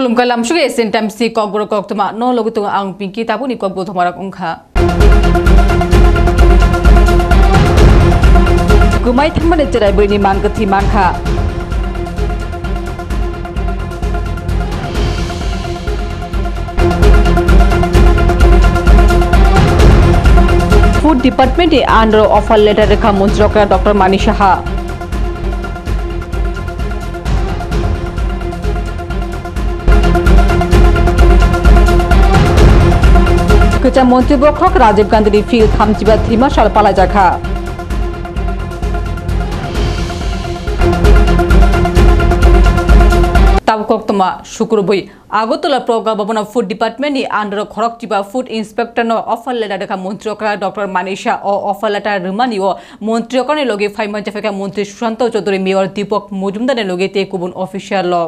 Kulum kalam suge sentam si kokbro koktuma no logo tu ang pinki tapu ni kokbo thamarak ungkha. Kumai thamane cerai bini mangkathi mangkha. Food Department under offer letter rekha Muntrokra Dr. Mani Saha. Kecha Mantri Bokrok Rajiv Gandhi Field Thamjiba 3 মাস পালা জাখা Tabkok toma Shukurboy Agotola Proga Babana Food Department ni under Khorokjiba Food Inspector no offer letter dekha Muntrokra Dr. Manisha o offer letter Rumani o Muntrokane loge 5 month jafeka Mantri Sushanto Chaudhary Mayor Deepak Mojumdar ne loge te kubun official law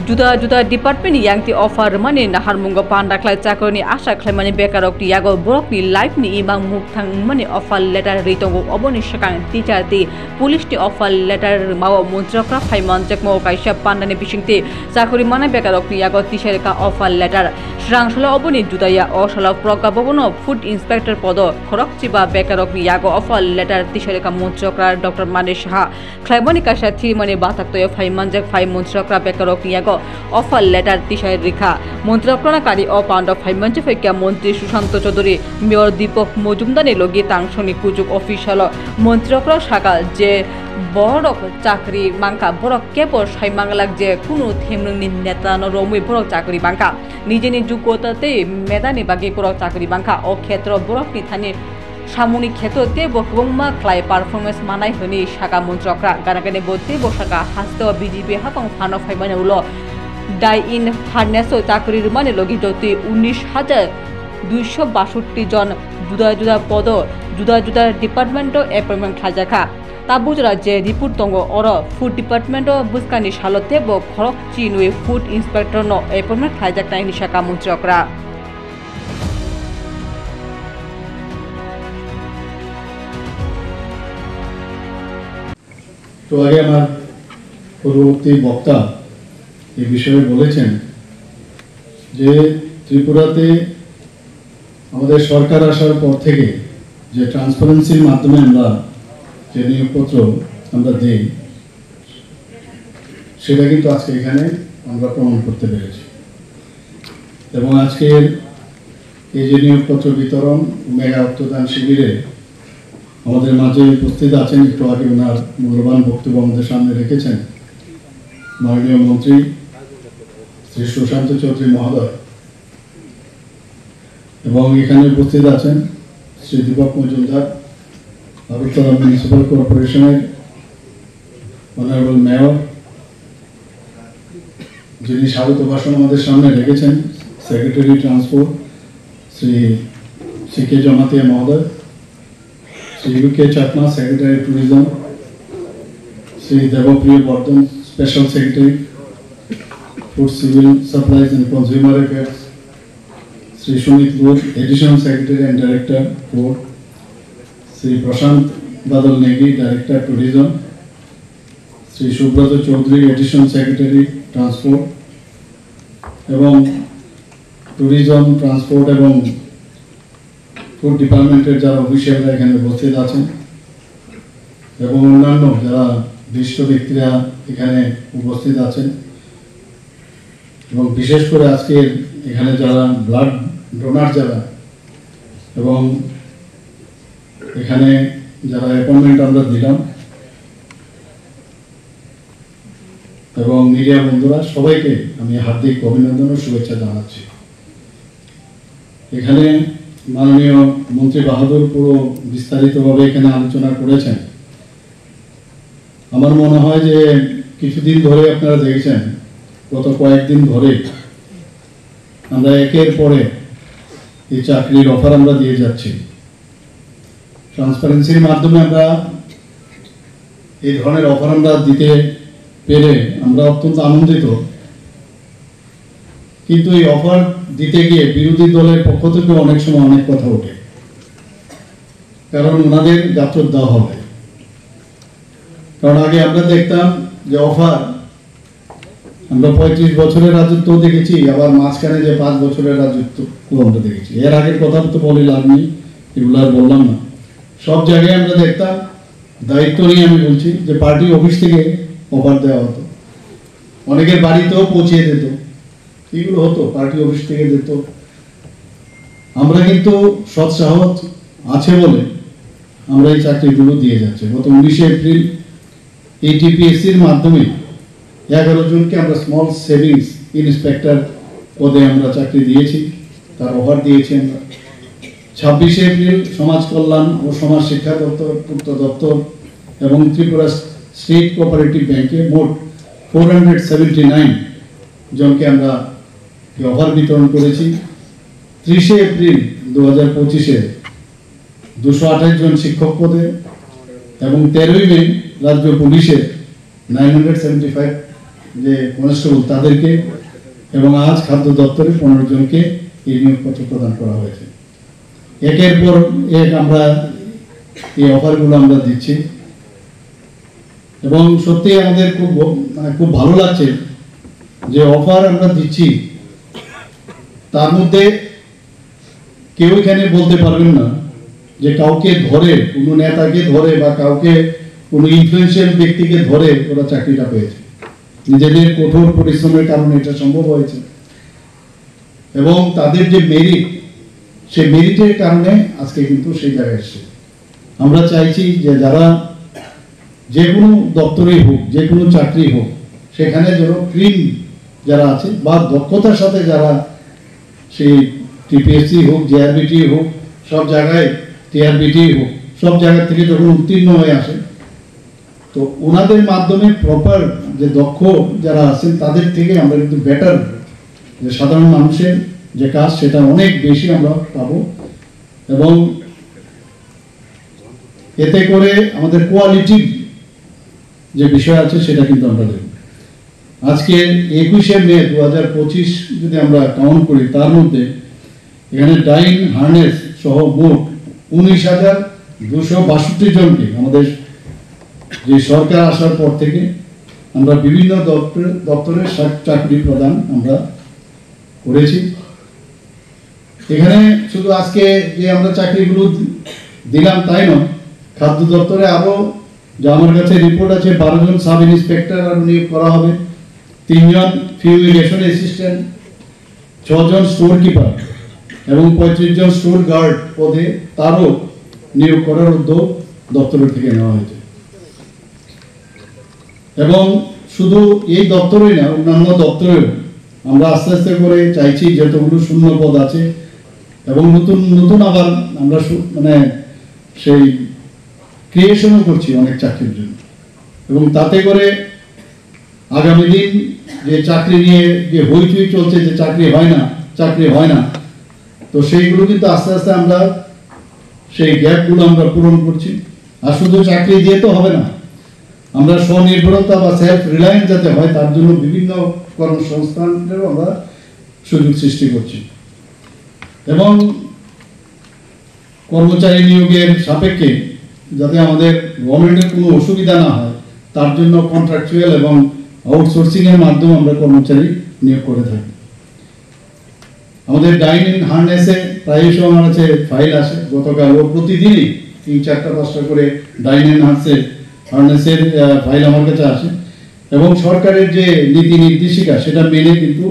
Juda department yang ti offer mani nahar mungo panda klai chakroni asa khlaimani bekarok ti yago borokni life ni imang mukthang mani offer letter ritongo oboni sakang teacher ti police ti offer letter mawo Muntrokra 5 month jakmo kaisa pandani bisingti chakori mane bekarok ni yago tisere ka offer letter srangsala oboni judaya osala proga bobono food inspector podo khorokchiba bekarok ni yago offer letter tisere ka Muntrokra Dr. Mani Saha khlaimani kaisa 3 mani batak to 5 month jak 5 Muntrokra bekarok ni yago offer letter tishay rikha Muntrokra kari o pound of 5 month fekya Mantri Sushanto Chaudhary Mayor Deepak Mojumdar ne logi tangshoni kujuk official Muntrokra sakal je borok chakri mangka borok kebor sai mangalak je kuno themrungni neta no romui borok chakri bangka nijeni jugotate medani bagi borok chakri bangka o khetro borok ni thani সামুনি ক্ষেত্রতে বকবংমা ক্লাই performance মানাই হনি শাকা Muntrokra গানাগানে বতে বসাকা হাসতে বিজেপি হাতং ফানো ফাইমানে উলো ডাই ইন ফার্নেস চাকরির মানে লগি যতি 19,262 জন জুদা পদ জুদা ডিপার্টমেন্ট অ্যাপয়েন্টমেন্ট খাজাখা তাবুজরা যে রিপোর্ট দঙ্গ অর ফুড ডিপার্টমেন্ট বুসকানি সালতে ব খরক চিনুই ফুড ইন্সপেক্টর ন অ্যাপয়েন্টমেন্ট খাজাক নাইনি শাকা Muntrokra তো আগে আমার পূর্ববর্তী বক্তা এই বিষয়ে বলেছেন যে ত্রিপুরাতে আমাদের সরকার আসার পর থেকে যে ট্রান্সপারেন্সির মাধ্যমে আমরা যে নিয়োগপত্র আমরা দিই সেটা কিন্তু আজকে এখানে আমরা প্রমাণ করতে পেরেছি এবং আজকের এই যে নিয়োগপত্র বিতরণ মেগা রক্তদান শিবিরে আমাদের মাঝে উপস্থিত আছেন একটু আগে ওনার মূল্যবান বক্তব্য আমাদের সামনে রেখেছেন মাননীয় মন্ত্রী শ্রী সুশান্ত চৌধুরী মহোদয় এবং এখানে উপস্থিত আছেন শ্রী দীপক মজুমদার আগরতলা মিউনিসিপ্যাল কর্পোরেশনের অনারেবল মেয়র যিনি স্বাগত ভাষণ আমাদের সামনে রেখেছেন সেক্রেটারি ট্রান্সপোর্ট শ্রী সিকে জমাতিয়া মহোদয় Sri U.K. Chatma, Secretary Tourism, Sri Devapriya Bardhan, Special Secretary, Food Civil Supplies and Consumer Affairs, Sri Shunit Lur, Additional Secretary and Director, Food, Sri Prashant Badal Negi, Director Tourism, Sri Shubhrata Chaudhary, Additional Secretary, Transport, এবং Tourism, Transport এবং food ডিপার্টমেন্টের যারা অফিসিয়ালরা এখানে উপস্থিত আছেন এবং অন্যান্য যারা বিশিষ্ট ব্যক্তিরা এখানে উপস্থিত আছেন এবং বিশেষ করে আজকে এখানে যারা ব্লাড ডোনার যারা এবং এখানে যারা অ্যাপয়েন্টমেন্ট আমরা দিলাম এবং মিডিয়া বন্ধুরা সবাইকে আমি হার্দিক অভিনন্দন ও শুভেচ্ছা জানাচ্ছি এখানে মাননীয় মন্ত্রী বাহাদুর পুরো বিস্তারিতভাবে এখানে আলোচনা করেছেন আমার মনে হয় যে কিছুদিন ধরে আপনারা দেখেছেন গত কয়েকদিন ধরে আমরা একের পরে এই চাকরির অফার আমরা দিয়ে যাচ্ছি ট্রান্সপারেন্সির মাধ্যমে আমরা এই ধরনের অফার আমরা দিতে পেরে আমরা অত্যন্ত আনন্দিত কিন্তু এই অফার দিতে গিয়ে বিরোধী দলের পক্ষ থেকে অনেক সময় অনেক কথা ওঠে কারণ ওনাদের গাত্রদাহ হবে কারণ আগে আমরা দেখতাম যে অফার, আমরা 35 বছরের রাজত্ব দেখেছি, আবার মাঝখানে যে 5 বছরের রাজত্ব আমরা দেখেছি। এর আগের কথা তো বলে লাভ নেই, এগুলো আর বললাম না। সব জায়গায় আমরা দেখতাম, দায়িত্ব নিয়ে আমি বলছি, যে পার্টি অফিস থেকে অফার দেওয়া হতো, অনেকের বাড়িতেও পৌঁছে দিত, এগুলো হতো, পার্টি অফিস থেকে দিত। আমরা কিন্তু সৎ সাহস আছে বলে আমরা এই চাকরিগুলো দিয়ে যাচ্ছে। গত 19 এপ্রিল এই টিপিএসসির মাধ্যমে 11 জনকে আমরা স্মল সেভিংস ইন্সপেক্টর পদে আমরা চাকরি দিয়েছি, তার অফার দিয়েছি আমরা। 26 এপ্রিল সমাজ কল্যাণ ও সমাজ শিক্ষা দপ্তর, পূর্ত দপ্তর এবং ত্রিপুরা স্টেট কোঅপারেটিভ ব্যাংকে মোট 479 জনকে আমরা অফার বিতরণ করেছি। 30 এপ্রিল 2025-এ 228 জন শিক্ষক পদে এবং 13 মে রাজ্য পুলিশের 975 যে কনস্টেবল তাদেরকে, এবং আজ খাদ্য দপ্তরে 15 জনকে এই নিয়োগপত্র প্রদান করা হয়েছে। একের পর এক আমরা এই অফারগুলো আমরা দিচ্ছি এবং সত্যি আমাদের খুব ভালো লাগছে যে অফার আমরা দিচ্ছি। তার মধ্যে কেউ এখানে বলতে পারবেন না যে কাউকে ধরে, কোনো নেতাকে ধরে বা কাউকে কোনো ইনফ্লুয়েন্সিয়াল ব্যক্তিকে ধরে ওরা চাকরিটা পেয়েছে। নিজেদের কঠোর পরিশ্রমের কারণে এটা সম্ভব হয়েছে এবং তাদের যে মেরিট, সেই মেরিটের কারণে আজকে কিন্তু সেই জায়গায় এসছে। আমরা চাইছি যে যারা যে কোনো দপ্তরেই হোক, যে কোনো চাকরি হোক, সেখানে যেন ক্লিন যারা আছে বা দক্ষতার সাথে যারা সেই টিপিএসসি হোক, জেআরবিটি হোক, সব জায়গায় টিআরবিটি হোক, সব জায়গা থেকে যখন উত্তীর্ণ হয়ে আসে, তো ওনাদের মাধ্যমে প্রপার যে দক্ষ যারা আছেন তাদের থেকে আমরা কিন্তু বেটার, যে সাধারণ মানুষের যে কাজ সেটা অনেক বেশি আমরা পাবো এবং এতে করে আমাদের কোয়ালিটির যে বিষয় আছে সেটা কিন্তু আমরা দেখব। আজকে 21 মে 2025 যদি আমরা কাউন্ট করি, তার মধ্যে এখানে ডাইন হার্নেস সহ মোট 19,262 জনকে আমাদের যে সরকার আসার পর থেকে আমরা বিভিন্ন দপ্তরের চাকরি প্রদান আমরা করেছি। এখানে শুধু আজকে যে আমরা চাকরিগুলো দিলাম তাই নয়, খাদ্য দপ্তরে আরো যে আমার কাছে রিপোর্ট আছে 12 জন সাব ইন্সপেক্টর আরো নিয়োগ করা হবে, 3 জন ফিউমিগেশন অ্যাসিস্ট্যান্ট, 6 জন স্টোর কিপার এবং 35 জন স্টোর গার্ড পদে তারও নিয়োগ করার উদ্যোগ দপ্তরের থেকে নেওয়া হয়েছে। এবং শুধু এই দপ্তরেই না, অন্যান্য দপ্তরেও আমরা আস্তে আস্তে করে চাইছি যতগুলো শূন্য পদ আছে এবং নতুন নতুন আবার আমরা মানে সেই ক্রিয়েশনও করছি অনেক চাকরির জন্য, এবং তাতে করে আগামী দিন যে চাকরি নিয়ে যে হইচই চলছে যে চাকরি হয় না, তো সেইগুলো কিন্তু আস্তে আস্তে আমরা সেই গ্যাপগুলো আমরা পূরণ করছি। আর শুধু চাকরি দিয়ে তো হবে না, আমরা স্বনির্ভরতা বা সেলফ রিলায়েন্স যাতে হয় তার জন্য বিভিন্ন কর্মসংস্থানেরও আমরা সুযোগ সৃষ্টি করছি এবং কর্মচারী নিয়োগের সাপেক্ষে যাতে আমাদের গভর্নমেন্টের কোনো অসুবিধা না হয় তার জন্য কন্ট্রাকচুয়াল এবং আউটসোর্সিং এর মাধ্যমে আমরা কর্মচারী নিয়োগ করে থাকি। আমাদের ডাইন ইন হার্নেসে প্রায়শই আমার কাছে ফাইল আসে, গতকাল প্রতিদিনই 3-4টা-5টা করে ডাইন ইন হার্নেসের ফাইল আমার কাছে আসে এবং সরকারের যে নীতি নির্দেশিকা সেটা মেনে কিন্তু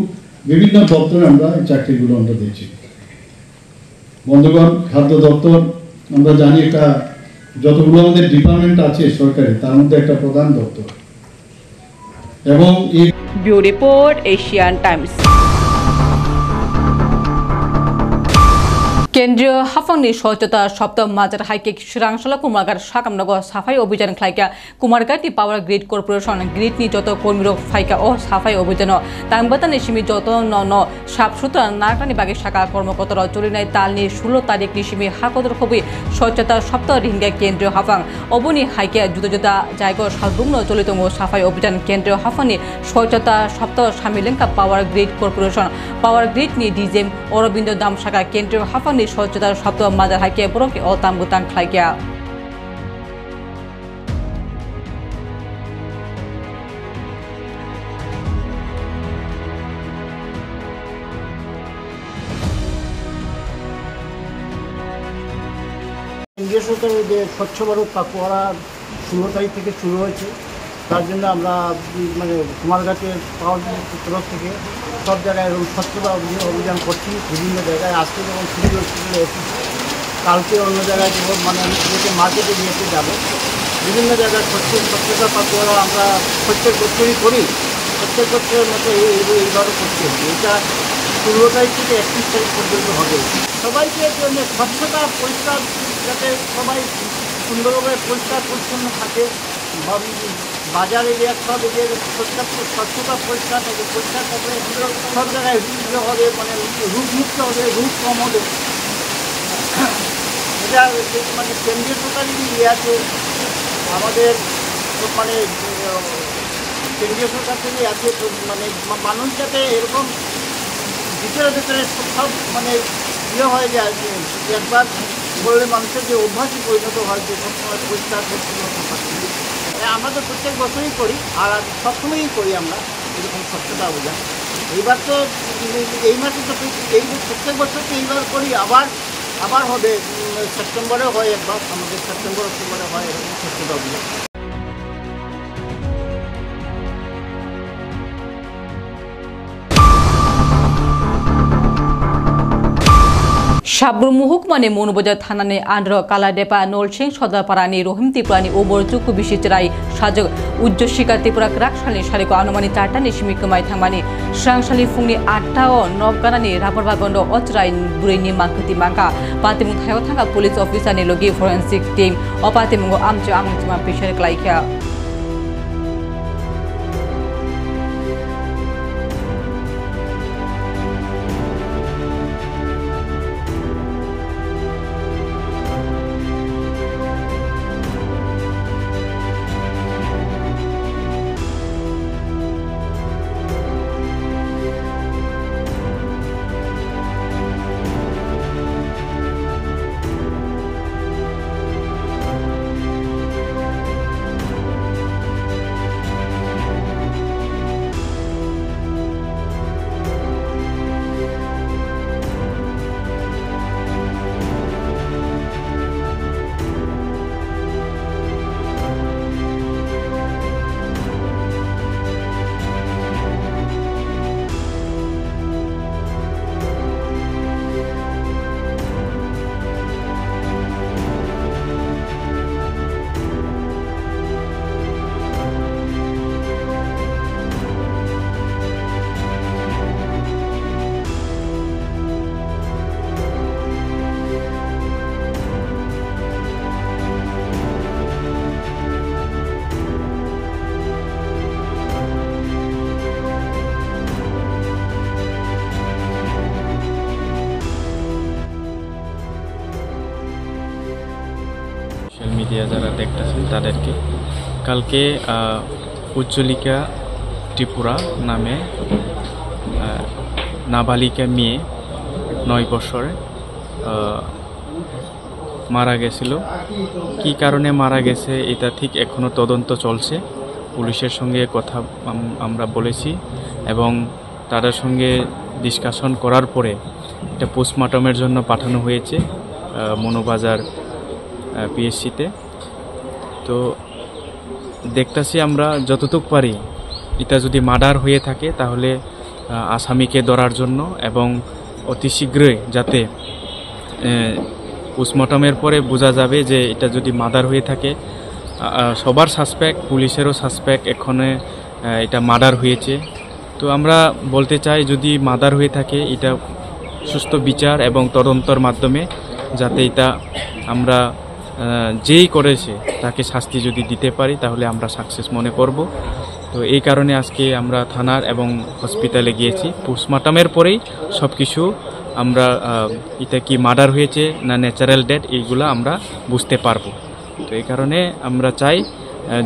বিভিন্ন দপ্তরে আমরা এই চাকরিগুলো আমরা দিচ্ছি। বন্ধুগণ, খাদ্য দপ্তর আমরা জানি একটা, যতগুলো আমাদের ডিপার্টমেন্ট আছে সরকারি তার মধ্যে একটা প্রধান দপ্তর এবং এই ব্যুরো রিপোর্ট, এশিয়ান টাইমস। কেন্দ্রীয় হাফাংনি সচেতনতা সপ্তম মাজার হাইকে শিরাংশলা কুমারঘাট সাকামনগর সাফাই অভিযান খাইকা কুমারঘাটি পাওয়ার গ্রিড কর্পোরেশন গ্রিডনি যত কর্মীরক ফাইকা ও সাফাই অভিযান তাংবাতানি সিমি যত ন সাফ সুতরা নাগরানি বাগে শাখা কর্মকর্তারা চলিনাই তালনি 16 তারিখ নিসিমি হাকদর হবি সচেতনতা সপ্তাহ রিঙ্গা কেন্দ্রীয় হাফাং অবনি হাইকে জুদা জুদা জায়গা সালবুগ্ন চলিত সাফাই অভিযান কেন্দ্রীয় হাফাংনি সচেতনতা সপ্তাহ সামিলেঙ্কা পাওয়ার গ্রিড কর্পোরেশন পাওয়ার গ্রিডনি ডিজেম অরবিন্দ দাম শাখা কেন্দ্রীয় হাফাংনি সচেতনতা সপ্তাহ মাজার হাইকে বরং অতাম বুতাং খাইকা কেন্দ্রীয় সরকারের যে স্বচ্ছ ভারত পাকুয়ারা 16 তারিখ থেকে শুরু হয়েছে, তার জন্য আমরা মানে কুমারঘাটের পাওয়ার তরফ থেকে সব জায়গায় স্বচ্ছতা অভিযান করছি বিভিন্ন জায়গায়। আজকে যেমন সিভিল হসপিটালে এসেছি, কালকে অন্য জায়গায় দেবো, মানে আমি যেতে মার্কেটে নিয়ে যাবো। বিভিন্ন জায়গায় স্বচ্ছতা পাকুয়ারা আমরা প্রত্যেক বছরই করি, প্রত্যেক বছরের মতো এইবারও করছি। এটা 16 তারিখ থেকে 31 তারিখ পর্যন্ত হবে। সবাইকে জন্য স্বচ্ছতা পরিষ্কার, যাতে সবাই সুন্দরভাবে পরিষ্কার পরিচ্ছন্ন থাকে, বাজার এরিয়া সব এরিয়া স্বচ্ছতা পরিষ্কার থাকে, পরিষ্কার থাকলে সব জায়গায় হবে, মানে রোগমুক্ত হবে, রোগ কম হবে। এটা মানে কেন্দ্রীয় সরকারি ইয়ে আছে আমাদের, মানে কেন্দ্রীয় সরকার থেকে আছে, মানে মানুষ যাতে এরকম ভিতরে ভিতরে সব মানে ইয়ে হয়ে যায়, যে একবার বললে মানুষের যে অভ্যাসই পরিণত হয় যে সবসময় পরিষ্কার পরিচ্ছন্নতা থাকে। আমরা তো প্রত্যেক বছরই করি, আর সবসময়ই করি আমরা এরকম স্বচ্ছতা অভিযান। এইবার তো এই মাসে তো এই প্রত্যেক বছর তো এইবার করি, আবার হবে সেপ্টেম্বরে হয় একবার, আমাদের সেপ্টেম্বর অক্টোবরে হয় এরকম স্বচ্ছতা অভিযান। সাবরুম মহকুমাनि মনুবাजार थानानि आन्द्र कालाडेपा नलसिं सदापारानि रहिम त्रिपुरानि ओबर जुकु बिसिचराय साजक उज्जसिका त्रिपुरा रागसालनि सारिखौ आनुमानिक 4टानि सिमिकमाय थांमानि स्रांसालि फुंनि 8टा नबगानानि राबारबा बन्द अचराय बुरैनि मांखोति मांखा पातिमुं थायाव थांगा पुलिस अफिसारनि लगे फरेन्सिक टीम अपातिमुंगो आमचो आमंथिमा पेशार क्लाइखा সোশ্যাল মিডিয়া যারা দেখতেছেন তাদেরকে কালকে উজ্জ্বলিকা ত্রিপুরা নামে নাবালিকা মেয়ে 9 বছরে মারা গেছিল। কি কারণে মারা গেছে এটা ঠিক এখনো তদন্ত চলছে। পুলিশের সঙ্গে কথা আমরা বলেছি এবং তাদের সঙ্গে ডিসকাশন করার পরে এটা পোস্টমর্টমের জন্য পাঠানো হয়েছে মনোবাজার পিএসসিতে। তো দেখতেছি আমরা যতটুকু পারি এটা যদি মার্ডার হয়ে থাকে তাহলে আসামিকে ধরার জন্য এবং অতি শীঘ্রই যাতে পোস্টমর্টমের পরে বোঝা যাবে যে এটা যদি মার্ডার হয়ে থাকে, সবার সাসপেক্ট, পুলিশেরও সাসপেক্ট এখানে এটা মার্ডার হয়েছে। তো আমরা বলতে চাই যদি মার্ডার হয়ে থাকে এটা সুস্থ বিচার এবং তদন্তর মাধ্যমে যাতে এটা আমরা যেই করেছে তাকে শাস্তি যদি দিতে পারি তাহলে আমরা সাকসেস মনে করব। তো এই কারণে আজকে আমরা থানার এবং হসপিটালে গিয়েছি। পোস্টমর্টমের পরেই সব কিছু আমরা এটা কি মার্ডার হয়েছে না ন্যাচারাল ডেথ এইগুলো আমরা বুঝতে পারবো। তো এই কারণে আমরা চাই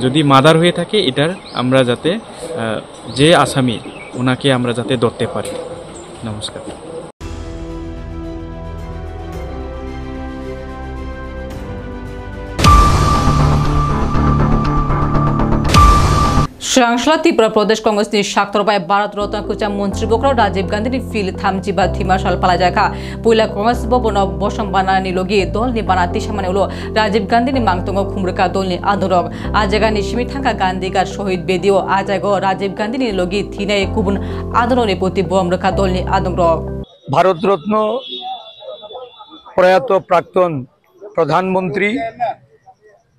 যদি মার্ডার হয়ে থাকে এটার আমরা যাতে যে আসামি ওনাকে আমরা যাতে ধরতে পারি। নমস্কার। Srangsla Tripura Pradesh Congress ni Shaktorbai Bharat Ratna Kucha Mantri Bokra Rajiv Gandhi ni fil Thamjiba Thimashal Palajaka Puila Congress Bobono Bosham Banani Logi Dol ni Banati Shamane Ulo Rajiv Gandhi ni Mangtongo Khumrika Dol ni Adorog Ajaga ni Shimitanka Gandhi gar Shohid Bedio Ajago Rajiv Gandhi ni Logi Thine Kubun Adoro ni Poti Bomraka Dol ni Adorog Bharat Ratna Prayato Prakton Pradhanmantri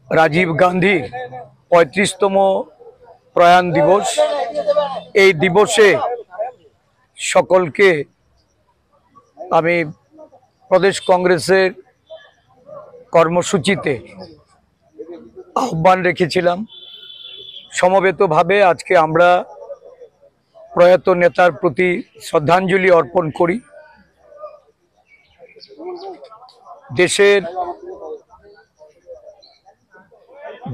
Rajiv Gandhi 35তম প্রয়াণ দিবস এই দিবসে সকলকে আমি প্রদেশ কংগ্রেসের কর্মসূচিতে আহ্বান রেখেছিলাম সমবেতভাবে আজকে আমরা প্রয়াত নেতার প্রতি শ্রদ্ধাঞ্জলি অর্পণ করি দেশের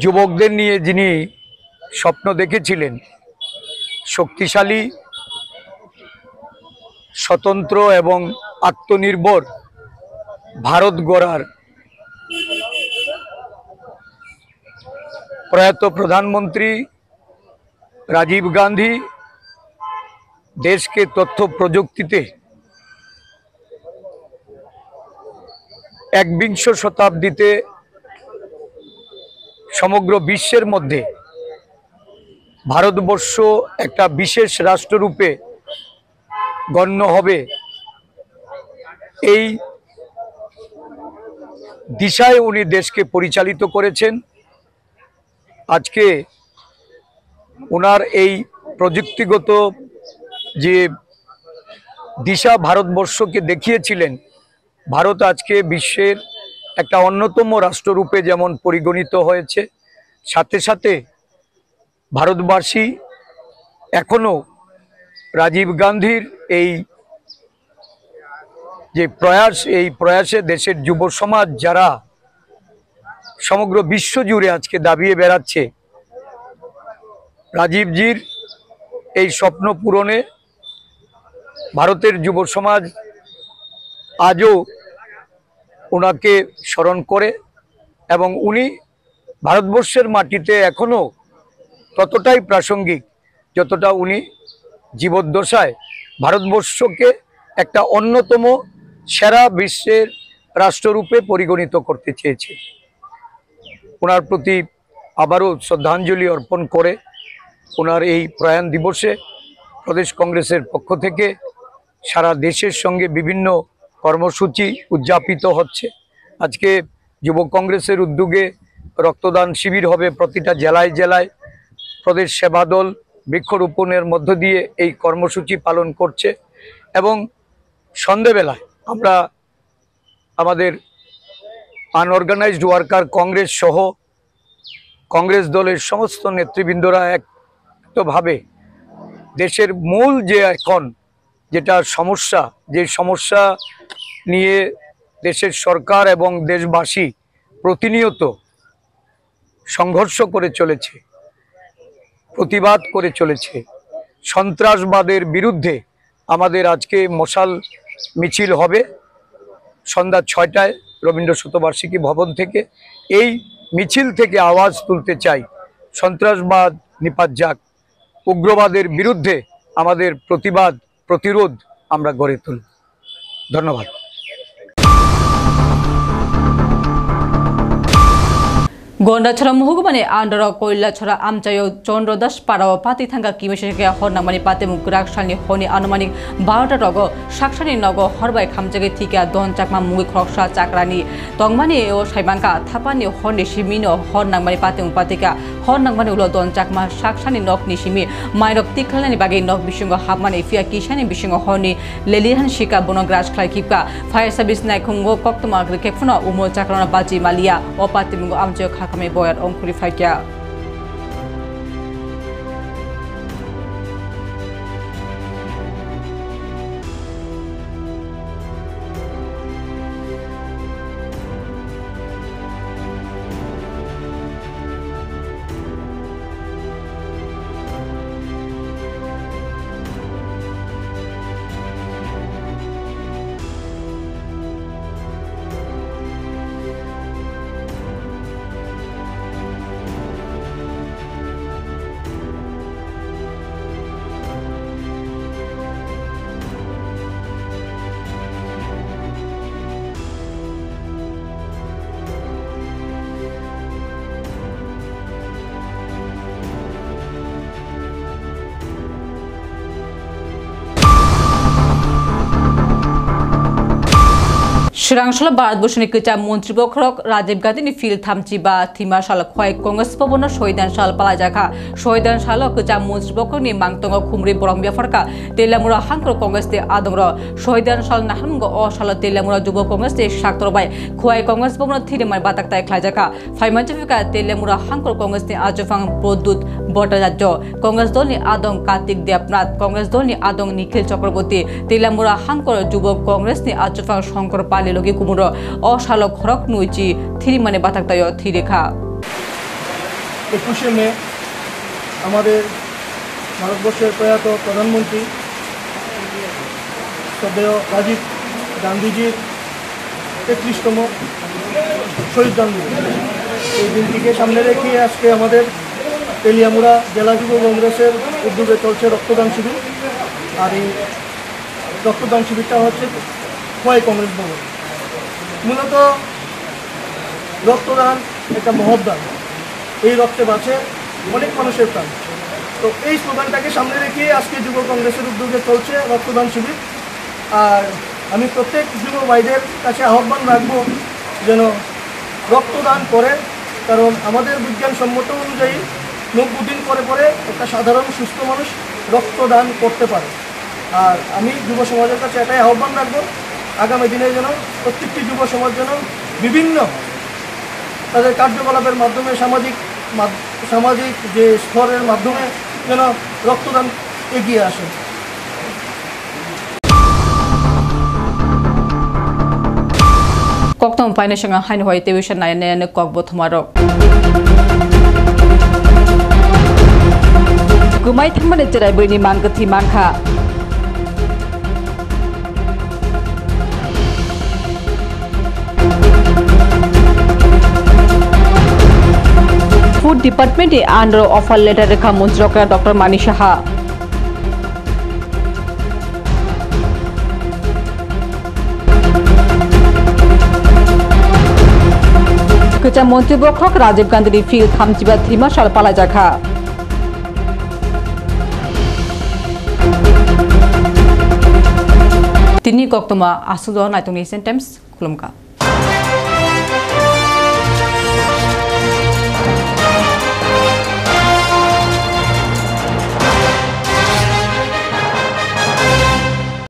যুবকদের নিয়ে যিনি স্বপ্ন দেখেছিলেন শক্তিশালী স্বতন্ত্র এবং আত্মনির্ভর ভারত গড়ার প্রয়াত প্রধানমন্ত্রী রাজীব গান্ধী দেশকে তথ্য প্রযুক্তিতে একবিংশ শতাব্দীতে সমগ্র বিশ্বের মধ্যে ভারতবর্ষ একটা বিশেষ রাষ্ট্ররূপে গণ্য হবে এই দিশায় উনি দেশকে পরিচালিত করেছেন আজকে ওনার এই প্রযুক্তিগত যে দিশা ভারতবর্ষকে দেখিয়েছিলেন ভারত আজকে বিশ্বের একটা অন্যতম রাষ্ট্ররূপে যেমন পরিগণিত হয়েছে সাথে সাথে ভারতবাসী এখনো রাজীব গান্ধীর এই যে প্রয়াস এই প্রয়াসে দেশের যুব সমাজ যারা সমগ্র বিশ্ব জুড়ে আজকে দাবিয়ে বেড়াচ্ছে রাজীবজির এই স্বপ্ন পূরণে ভারতের যুব সমাজ আজও ওনাকে স্মরণ করে এবং উনি ভারতবর্ষের মাটিতে এখনো ততটাই প্রাসঙ্গিক যতটা উনি জীবদ্দশায় ভারতবর্ষকে একটা অন্যতম সেরা বিশ্বের রাষ্ট্ররূপে পরিগণিত করতে চেয়েছে ওনার প্রতি আবারও শ্রদ্ধাঞ্জলি অর্পণ করে ওনার এই প্রয়াণ দিবসে প্রদেশ কংগ্রেসের পক্ষ থেকে সারা দেশের সঙ্গে বিভিন্ন কর্মসূচি উদযাপিত হচ্ছে আজকে যুব কংগ্রেসের উদ্যোগে রক্তদান শিবির হবে প্রতিটা জেলায় জেলায় প্রদেশ সেবা দল বৃক্ষরোপণের মধ্য দিয়ে এই কর্মসূচি পালন করছে এবং সন্ধ্যাবেলায় আমরা আমাদের আনঅর্গানাইজড ওয়ার্কার কংগ্রেস সহ কংগ্রেস দলের সমস্ত নেতৃবৃন্দরা একভাবে দেশের মূল যে এখন যেটা সমস্যা যে সমস্যা নিয়ে দেশের সরকার এবং দেশবাসী প্রতিনিয়ত সংঘর্ষ করে চলেছে প্রতিবাদ করে চলেছে সন্ত্রাসবাদের বিরুদ্ধে আমাদের আজকে মশাল মিছিল হবে সন্ধ্যা ৬টায় রবীন্দ্র শতবার্ষিকী ভবন থেকে এই মিছিল থেকে আওয়াজ তুলতে চাই সন্ত্রাসবাদ নিপাত যাক উগ্রবাদের বিরুদ্ধে আমাদের প্রতিবাদ প্রতিরোধ আমরা গড়ে তুলব ধন্যবাদ Gondachara Muhugmani Andara Koilachara Amchayo Chondrodash Parao Pati Thanga Kimishaka Hornamani Patem Grakshani Honi Anumanik Barata Rogo Shakshani Nogo Horbai Kamjagi Tika Don Chakma Mui Kroksha Chakrani Tongmani O Shaibanka Tapani Honi Shimino Hornamani Patem Patika Hornamani Ulo Don Chakma Shakshani Nok Nishimi Mairok Tiklani Bagi Nok Bishungo Hamani Fia Kishani Bishungo Honi Lelihan Shika Bonogrash Klaikipka Fire Service Naikungo Koktoma Kefuna Umo Chakrana Baji Malia O Patimungo Amchayo kami boyat om kurifai kya Shirangshal Bharatbhushan Kicha Montribokrok Rajiv Gandhi Field Thamchiba Thimashal Khoi Congress Pabona Shoidan Shal Palajaka Shoidan Shalo Kicha Montribokrok ni Mangtongo Khumri Boromia Farka Telamura Hankro Congress de Adongro Shoidan Shal Nahamgo O Shal Telamura Jubo Congress de Shaktorbai Khoi Congress Pabona Thirima Bataktai Klajaka Faimanchifika Telamura Hankro Congress de Ajofang Produt Botajajo Congress Doni Adong Katik Deapnat Congress Doni Adong Nikhil Chakraborty Telamura Hankro Jubo Congress ni Ajofang Shankar Pal Logi Kumuro অশালক খরক নুইচি থিরি মানে বাতাকতায় থিরেখা 21শে মে আমাদের ভারতবর্ষের প্রয়াত প্রধানমন্ত্রী শ্রদ্ধেয় রাজীব গান্ধীজির ৩১তম শহীদ দিবস এই দিনটিকে সামনে রেখে আজকে আমাদের তেলিয়ামুড়া জেলা যুব কংগ্রেসের উদ্যোগে চলছে রক্তদান শিবির আর এই রক্তদান শিবিরটা হচ্ছে খোয়াই কংগ্রেস ভবন মূলত রক্তদান একটা মহৎদান এই রক্তে বাঁচে অনেক মানুষের প্রাণ তো এই স্লোগানটাকে সামনে রেখে আজকে যুব কংগ্রেসের উদ্যোগে চলছে রক্তদান শিবির আর আমি প্রত্যেক যুব ভাইদের কাছে আহ্বান রাখব যেন রক্তদান করে কারণ আমাদের বিজ্ঞানসম্মত অনুযায়ী 90 দিন পরে পরে একটা সাধারণ সুস্থ মানুষ রক্তদান করতে পারে আর আমি যুব সমাজের কাছে এটাই আহ্বান রাখব আগামী দিনে যেন প্রত্যেকটি যুব সমাজ যেন বিভিন্ন তাদের কার্যকলাপের মাধ্যমে সামাজিক যে স্তরের মাধ্যমে যেন রক্তদান এগিয়ে আসে Koktom Financial Hain Hoi Television Nine Kokbo tomorrow. Gumai Tamane Brini Mangati Manka. Food Department under offer letter Rekha Munjroka Dr. Manishaha. Kicha Montribokrok Rajiv Gandhi Field Thamchiba Thimashal Palajaka. Tini Koktoma Asudo Naitong Nation Times Kulumka.